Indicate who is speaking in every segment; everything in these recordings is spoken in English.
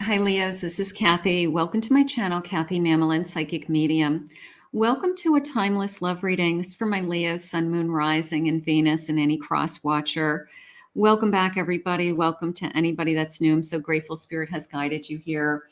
Speaker 1: Hi Leos, this is Kathy. Welcome to my channel, Kathy Mamolen, Psychic Medium. Welcome to a timeless love reading. This is for my Leos, Sun, Moon, Rising, and Venus, and any cross watcher. Welcome back, everybody. Welcome to anybody that's new. I'm so grateful Spirit has guided you here.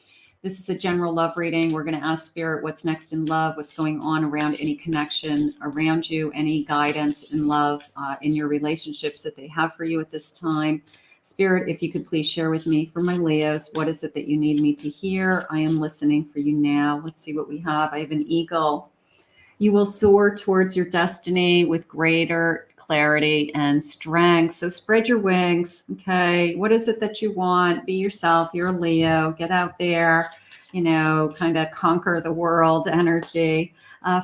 Speaker 1: This is a general love reading. We're going to ask Spirit what's next in love, what's going on around any connection around you, any guidance in love in your relationships that they have for you at this time. Spirit, if you could please share with me for my Leos, what is it that you need me to hear? I am listening for you now. Let's see what we have. I have an eagle. You will soar towards your destiny with greater clarity and strength. So spread your wings. Okay. What is it that you want? Be yourself. You're a Leo. Get out there, kind of conquer the world energy.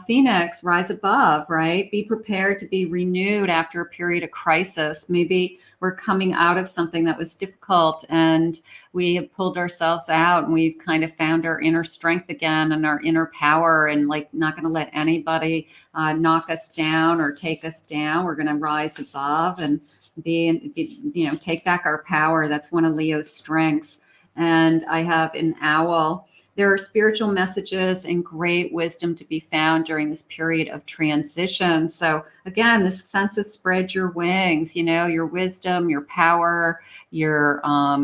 Speaker 1: Phoenix, rise above, right? Be prepared to be renewed after a period of crisis. Maybe we're coming out of something that was difficult and we have pulled ourselves out and we've kind of found our inner strength again and our inner power, and like not going to let anybody knock us down or take us down. We're going to rise above and take back our power. That's one of Leo's strengths. And I have an owl. There are spiritual messages and great wisdom to be found during this period of transition. So again, this sense of spread your wings, your wisdom, your power, your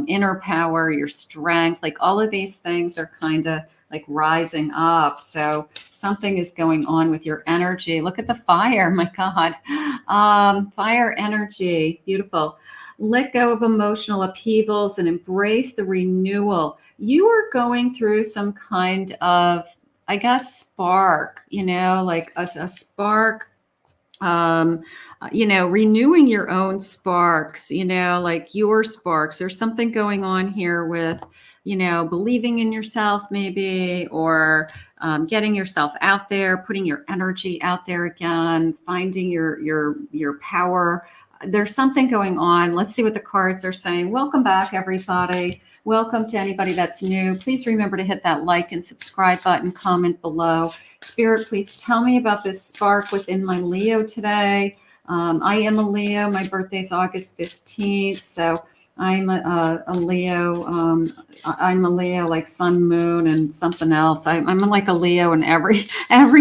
Speaker 1: inner power, your strength, like all of these things are kind of like rising up. So something is going on with your energy. Look at the fire, my God. Fire energy, beautiful. Let go of emotional upheavals and embrace the renewal. You are going through some kind of, I guess, spark, like a spark, renewing your own sparks, like your sparks. There's something going on here with, believing in yourself maybe, or getting yourself out there, putting your energy out there again, finding your power. There's something going on. Let's see what the cards are saying. Welcome back, everybody. Welcome to anybody that's new. Please remember to hit that like and subscribe button, comment below. Spirit, please tell me about this spark within my Leo today. I am a Leo. My birthday's August 15th. So I'm a Leo. I'm a Leo, like Sun, Moon, and something else. I'm like a Leo in every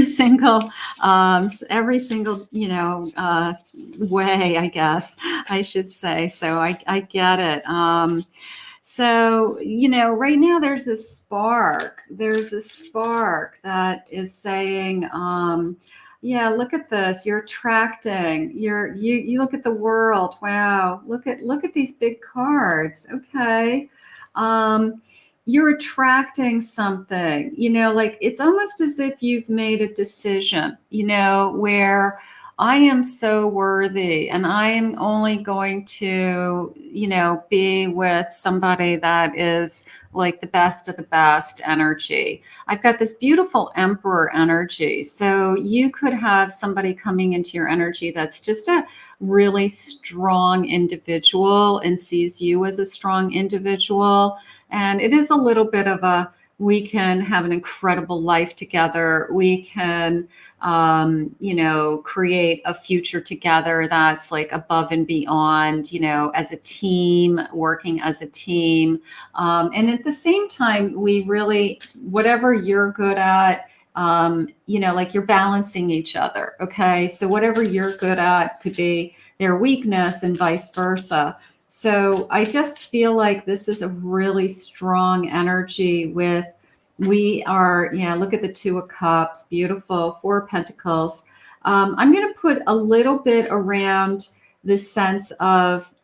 Speaker 1: single way, I guess I should say. So I get it. So, right now there's this spark. There's this spark that is saying, yeah, look at this. You're attracting. You look at the world. Wow. Look at these big cards. Okay. You're attracting something, like it's almost as if you've made a decision, where I am so worthy and I am only going to, be with somebody that is like the best of the best energy. I've got this beautiful Emperor energy. So you could have somebody coming into your energy that's just a really strong individual and sees you as a strong individual. And it is a little bit of we can have an incredible life together. We can, create a future together that's like above and beyond, as a team, working as a team. And at the same time, we really, whatever you're good at, like you're balancing each other. Okay. So whatever you're good at could be their weakness and vice versa. So I just feel like this is a really strong energy with, look at the Two of Cups, beautiful, Four of Pentacles. I'm going to put a little bit around this sense of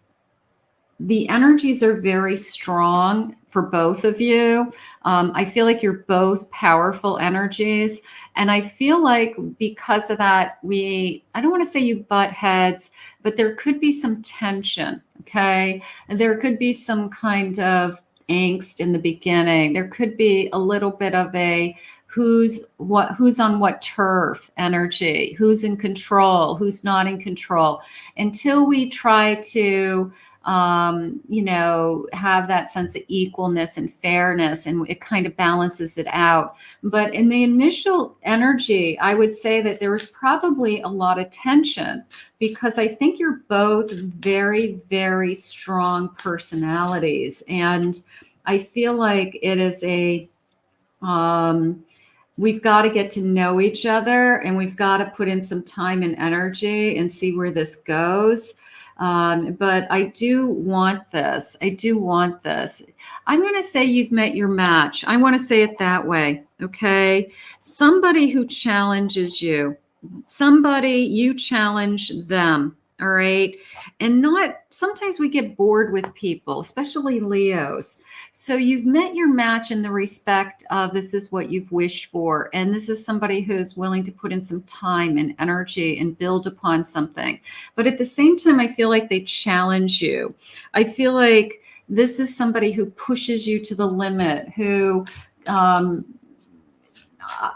Speaker 1: the energies are very strong for both of you. I feel like you're both powerful energies. And I feel like because of that, I don't want to say you butt heads, but there could be some tension. Okay. And there could be some kind of angst in the beginning. There could be a little bit of a who's on what turf energy, who's in control, who's not in control, until we try to have that sense of equalness and fairness, and it kind of balances it out. But in the initial energy, I would say that there was probably a lot of tension, because I think you're both very, very strong personalities. And I feel like it is um, we've got to get to know each other, and we've got to put in some time and energy and see where this goes. But I do want this. I do want this. I'm going to say you've met your match. I want to say it that way. Okay. Somebody who challenges you, somebody you challenge them. All right. And not, sometimes we get bored with people, especially Leos. So you've met your match in the respect of this is what you've wished for. And this is somebody who's willing to put in some time and energy and build upon something. But at the same time, I feel like they challenge you. I feel like this is somebody who pushes you to the limit, who,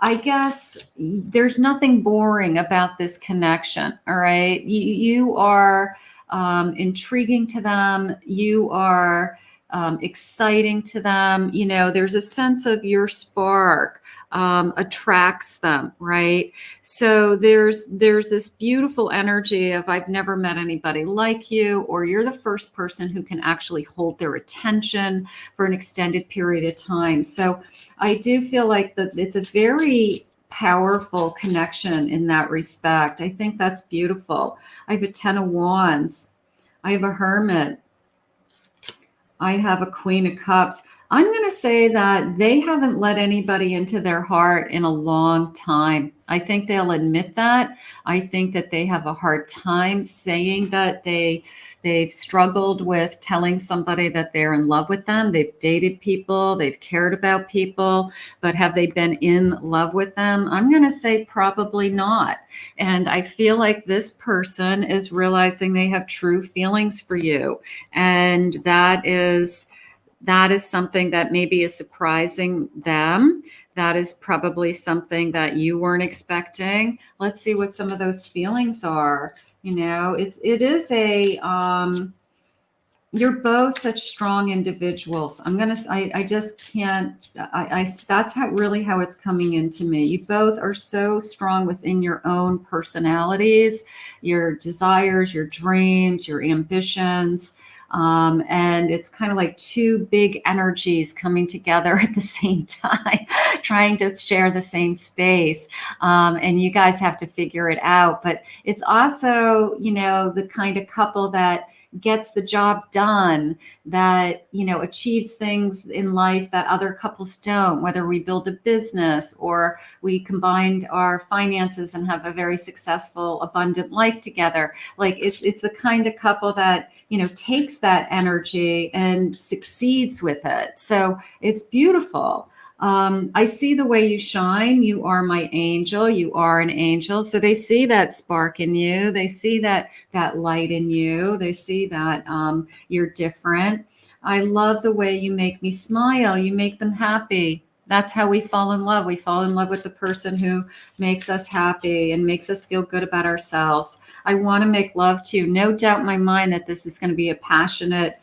Speaker 1: I guess there's nothing boring about this connection. All right. You are intriguing to them. You are exciting to them. You know, there's a sense of your spark attracts them, right? So there's this beautiful energy of I've never met anybody like you, or you're the first person who can actually hold their attention for an extended period of time. So I do feel like that it's a very powerful connection in that respect. I think that's beautiful. I have a 10 of Wands. I have a Hermit. I have a Queen of Cups. I'm going to say that they haven't let anybody into their heart in a long time. I think they'll admit that. I think that they have a hard time saying that they've struggled with telling somebody that they're in love with them. They've dated people, they've cared about people, but have they been in love with them? I'm going to say probably not. And I feel like this person is realizing they have true feelings for you. And that is something that maybe is surprising them. That is probably something that you weren't expecting. Let's see what some of those feelings are. You know, it is a you're both such strong individuals. I just can't, that's how really how it's coming into me. You both are so strong within your own personalities, your desires, your dreams, your ambitions. And it's kind of like two big energies coming together at the same time, trying to share the same space. And you guys have to figure it out. But it's also, you know, the kind of couple that gets the job done, that, you know, achieves things in life that other couples don't, whether we build a business or we combined our finances and have a very successful, abundant life together. Like it's the kind of couple that, you know, takes that energy and succeeds with it. So it's beautiful. I see the way you shine. You are my angel. You are an angel. So they see that spark in you. They see that light in you. They see that you're different. I love the way you make me smile. You make them happy. That's how we fall in love. We fall in love with the person who makes us happy and makes us feel good about ourselves. I want to make love to you. No doubt in my mind that this is going to be a passionate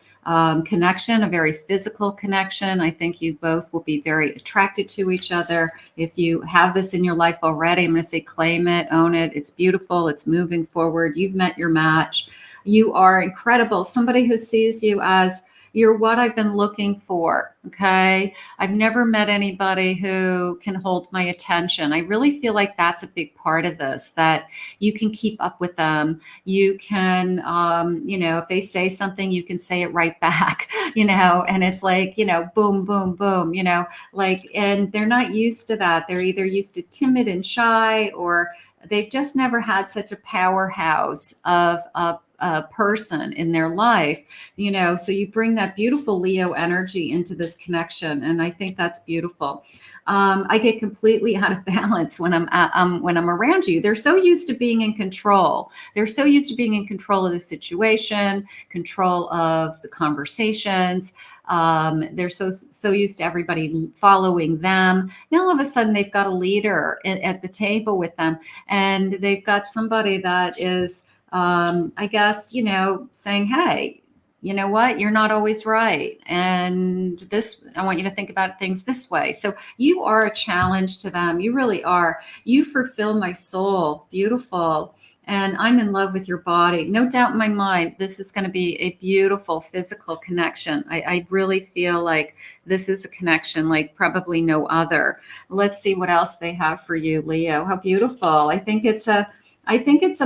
Speaker 1: connection, a very physical connection. I think you both will be very attracted to each other. If you have this in your life already, I'm going to say claim it, own it. It's beautiful. It's moving forward. You've met your match. You are incredible. Somebody who sees you as you're what I've been looking for. Okay. I've never met anybody who can hold my attention. I really feel like that's a big part of this, that you can keep up with them. You can, you know, if they say something, you can say it right back, you know, and it's like, you know, boom, boom, boom, you know, like, and they're not used to that. They're either used to timid and shy, or they've just never had such a powerhouse of a person in their life, you know. So you bring that beautiful Leo energy into this connection, and I think that's beautiful. I get completely out of balance when I'm around you. They're so used to being in control. They're so used to being in control of the situation, control of the conversations. They're so used to everybody following them. Now all of a sudden they've got a leader at the table with them, and they've got somebody that is, I guess, you know, saying, hey, you know what, you're not always right. And this, I want you to think about things this way. So you are a challenge to them. You really are. You fulfill my soul. Beautiful. and I'm in love with your body. No doubt in my mind, this is going to be a beautiful physical connection. I really feel like this is a connection like probably no other. Let's see what else they have for you, Leo. How beautiful. I think it's a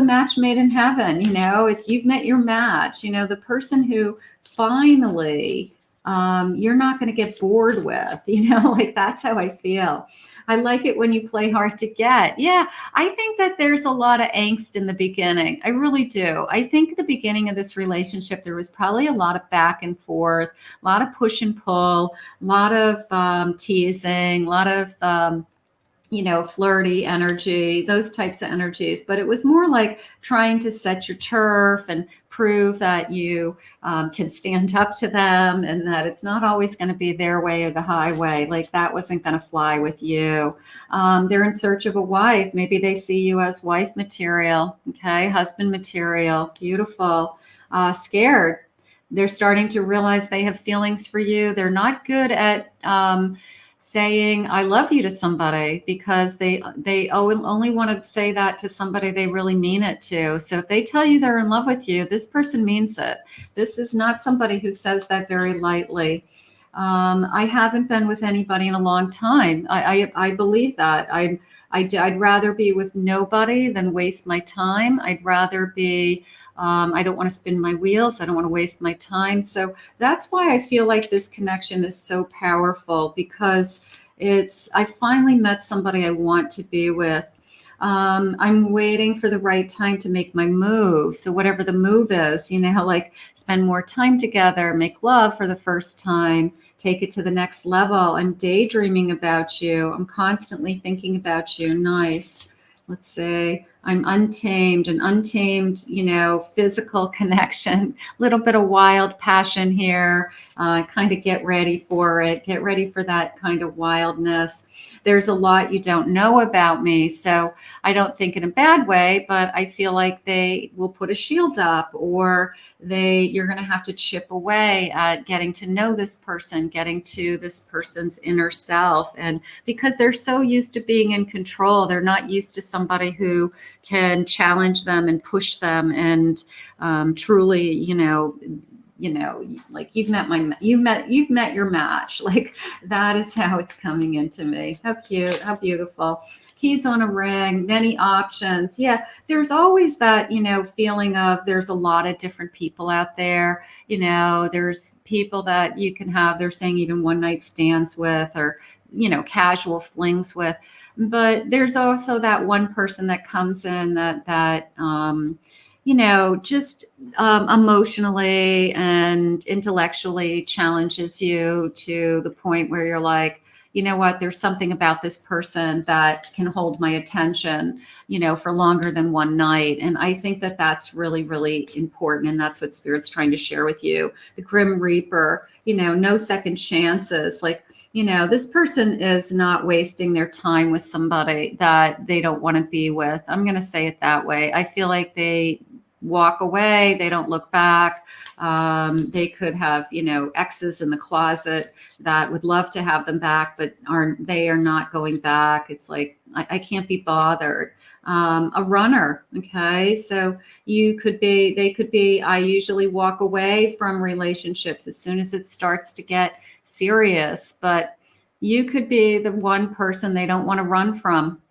Speaker 1: match made in heaven. It's you've met your match, the person who finally you're not going to get bored with, like that's how I feel. I like it when you play hard to get. Yeah, I think that there's a lot of angst in the beginning. I really do. I think at the beginning of this relationship, there was probably a lot of back and forth, a lot of push and pull, a lot of teasing, a lot of flirty energy, those types of energies. But it was more like trying to set your turf and prove that you can stand up to them and that it's not always going to be their way or the highway. Like that wasn't going to fly with you. They're in search of a wife. Maybe they see you as wife material, okay, husband material. Beautiful. Scared. They're starting to realize they have feelings for you. They're not good at saying I love you to somebody because they only want to say that to somebody they really mean it to. So if they tell you they're in love with you, this person means it. This is not somebody who says that very lightly. I haven't been with anybody in a long time. I believe that. I'd rather be with nobody than waste my time. I'd rather be I don't want to spin my wheels. I don't want to waste my time. So that's why I feel like this connection is so powerful, because I finally met somebody I want to be with. I'm waiting for the right time to make my move. So whatever the move is, like spend more time together, make love for the first time, take it to the next level. I'm daydreaming about you. I'm constantly thinking about you. Nice. Let's say I'm untamed, physical connection, a little bit of wild passion here. Kind of get ready for it. Get ready for that kind of wildness. There's a lot you don't know about me. So I don't think in a bad way, but I feel like they will put a shield up, or you're going to have to chip away at getting to know this person, getting to this person's inner self. And because they're so used to being in control, they're not used to somebody who can challenge them and push them and truly, like you've met your match. Like that is how it's coming into me. How cute, how beautiful. Keys on a ring, many options. Yeah, there's always that, feeling of there's a lot of different people out there. There's people that you can have, they're saying even one night stands with, or, casual flings with. But there's also that one person that comes in that just emotionally and intellectually challenges you to the point where you're like, you know what, there's something about this person that can hold my attention, for longer than one night. And I think that that's really, really important. And that's what Spirit's trying to share with you. The Grim Reaper, no second chances. Like, this person is not wasting their time with somebody that they don't want to be with. I'm going to say it that way. I feel like they walk away. They don't look back. They could have, exes in the closet that would love to have them back, but they are not going back. It's like, I can't be bothered. A runner. Okay. So they could be, I usually walk away from relationships as soon as it starts to get serious, but you could be the one person they don't want to run from.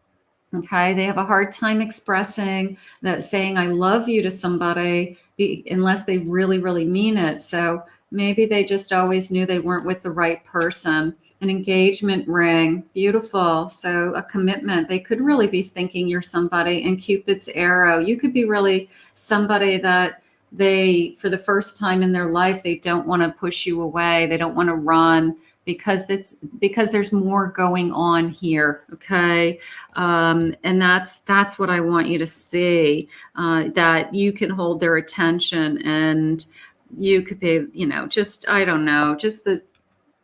Speaker 1: Okay. They have a hard time expressing that, saying I love you to somebody unless they really, really mean it. So maybe they just always knew they weren't with the right person. An engagement ring. Beautiful. So a commitment. They could really be thinking you're somebody. And Cupid's arrow. You could be really somebody that for the first time in their life, they don't want to push you away. They don't want to run, because there's more going on here. Okay. And that's what I want you to see, that you can hold their attention, and you could be, I don't know, just the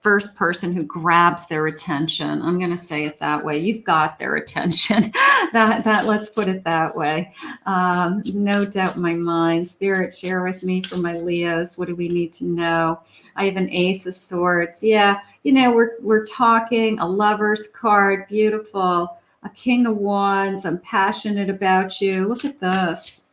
Speaker 1: first person who grabs their attention. I'm going to say it that way. You've got their attention. that let's put it that way. No doubt in my mind. Spirit, share with me for my Leos. What do we need to know? I have an Ace of Swords. Yeah, we're talking a Lover's card. Beautiful. a King of Wands. I'm passionate about you. Look at this.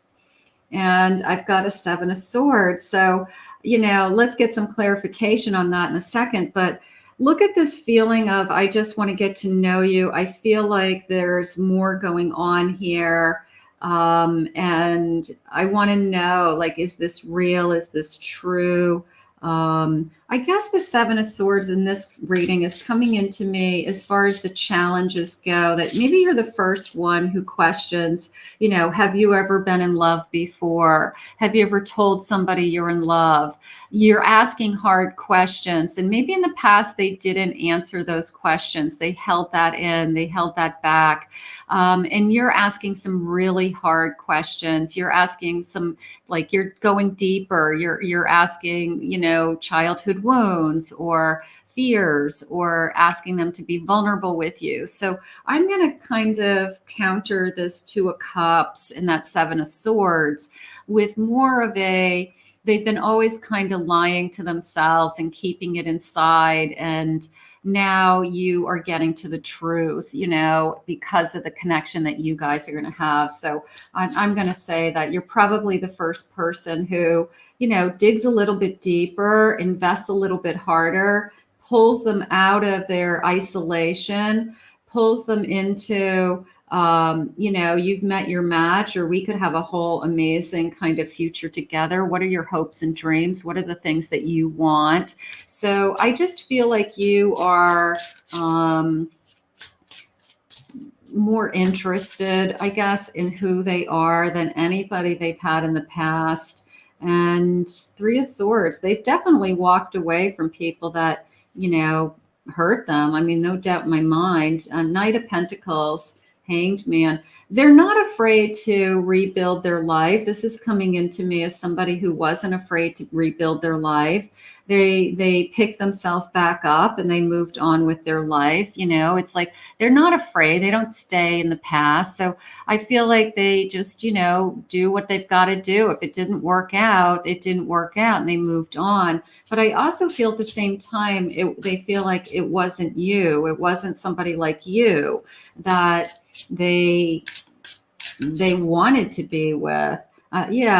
Speaker 1: And I've got a Seven of Swords. So, let's get some clarification on that in a second. But look at this feeling of, I just want to get to know you. I feel like there's more going on here. And I want to know, like, is this real? Is this true? I guess the Seven of Swords in this reading is coming into me as far as the challenges go, that maybe you're the first one who questions, have you ever been in love before? Have you ever told somebody you're in love? You're asking hard questions. And maybe in the past, they didn't answer those questions. They held that in, they held that back. And you're asking some really hard questions. You're asking some, like, you're going deeper. You're asking, childhood wounds or fears, or asking them to be vulnerable with you. So I'm going to kind of counter this Two of Cups and that Seven of Swords with more of a, they've been always kind of lying to themselves and keeping it inside. And now you are getting to the truth, because of the connection that you guys are going to have. So I'm going to say that you're probably the first person who, digs a little bit deeper, invests a little bit harder, pulls them out of their isolation, pulls them into, you've met your match, or we could have a whole amazing kind of future together. What are your hopes and dreams? What are the things that you want? So I just feel like you are more interested, I guess, in who they are than anybody they've had in the past. And Three of Swords, they've definitely walked away from people that, hurt them. I mean, no doubt in my mind. Knight of Pentacles, Hanged Man. They're not afraid to rebuild their life. This is coming into me as somebody who wasn't afraid to rebuild their life. They picked themselves back up and they moved on with their life. It's like they're not afraid. They don't stay in the past. So I feel like they just, do what they've got to do. If it didn't work out, it didn't work out, and they moved on. But I also feel at the same time, they feel like it wasn't you. It wasn't somebody like you that they wanted to be with.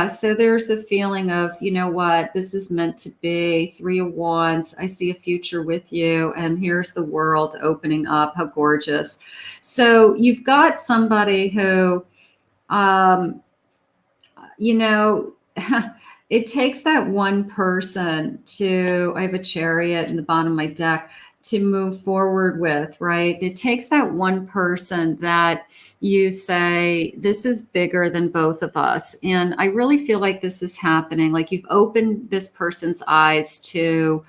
Speaker 1: So there's a feeling of, what, this is meant to be. Three of Wands, I see a future with you, and here's the world opening up. How gorgeous. So you've got somebody who, it takes that one person to, I have a Chariot in the bottom of my deck, to move forward with, right? It takes that one person that you say, this is bigger than both of us. And I really feel like this is happening. Like you've opened this person's eyes to,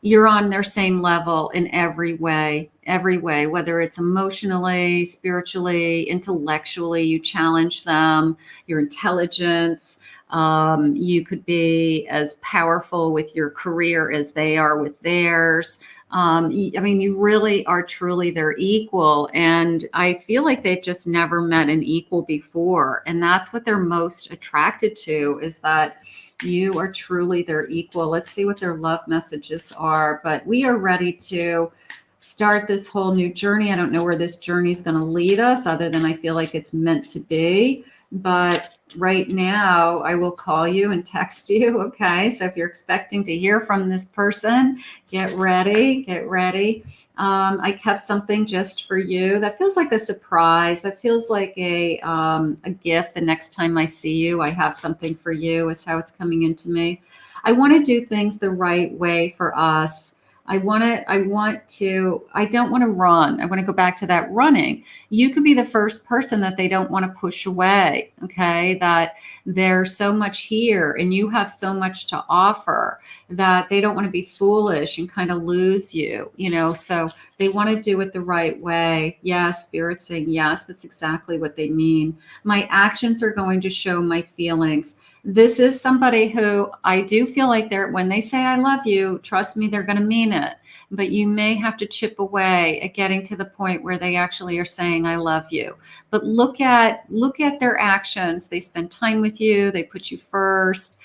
Speaker 1: you're on their same level in every way, whether it's emotionally, spiritually, intellectually, you challenge them, your intelligence. You could be as powerful with your career as they are with theirs. You really are truly their equal. And I feel like they've just never met an equal before. And that's what they're most attracted to, is that you are truly their equal. Let's see what their love messages are. But we are ready to start this whole new journey. I don't know where this journey is going to lead us, other than I feel like it's meant to be. But right now, I will call you and text you. Okay. So if you're expecting to hear from this person, get ready. I kept something just for you. That feels like a surprise. That feels like a gift. The next time I see you, I have something for you, is how it's coming into me. I want to do things the right way for us. I don't want to run. I want to go back to that running. You could be the first person that they don't want to push away. Okay. That there's so much here and you have so much to offer that they don't want to be foolish and kind of lose you, so they want to do it the right way. Yes. Spirit's saying, yes, that's exactly what they mean. My actions are going to show my feelings. This is somebody who I do feel like when they say I love you, trust me, they're going to mean it. But you may have to chip away at getting to the point where they actually are saying I love you. But look at their actions. They spend time with you. They put you first.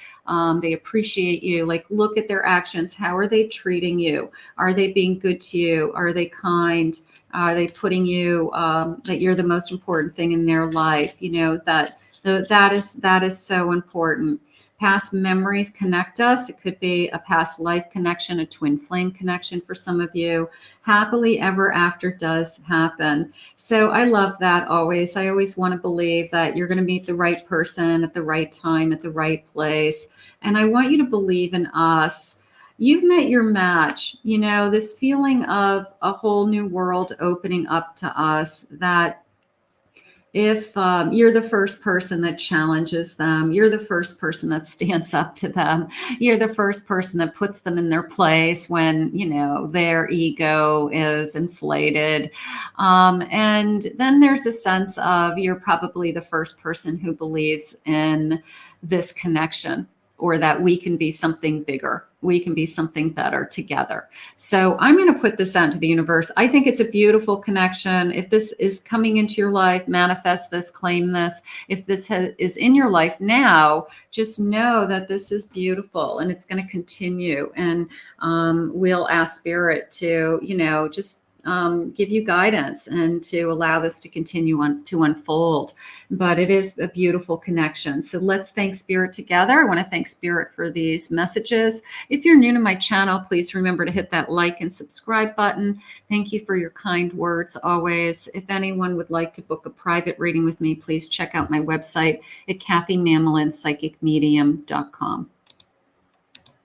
Speaker 1: They appreciate you. Like, look at their actions. How are they treating you? Are they being good to you? Are they kind? Are they putting you, that you're the most important thing in their life? You know, that is so important. Past memories connect us. It could be a past life connection, a twin flame connection for some of you. Happily ever after does happen. So I love that always. I always want to believe that you're going to meet the right person at the right time, at the right place. And I want you to believe in us. You've met your match. You know, this feeling of a whole new world opening up to us, that if you're the first person that challenges them, you're the first person that stands up to them, you're the first person that puts them in their place when, you know, their ego is inflated. And then there's a sense of you're probably the first person who believes in this connection, or that we can be something bigger. We can be something better together. So I'm going to put this out into the universe. I think it's a beautiful connection. If this is coming into your life, manifest this, claim this. If this is in your life now, just know that this is beautiful and it's going to continue. And we'll ask Spirit to, you know, just give you guidance and to allow this to continue on to unfold. But it is a beautiful connection. So let's thank Spirit together. I want to thank Spirit for these messages. If you're new to my channel, please remember to hit that like and subscribe button. Thank you for your kind words always. If anyone would like to book a private reading with me, please check out my website at KathyMamolenPsychicMedium.com.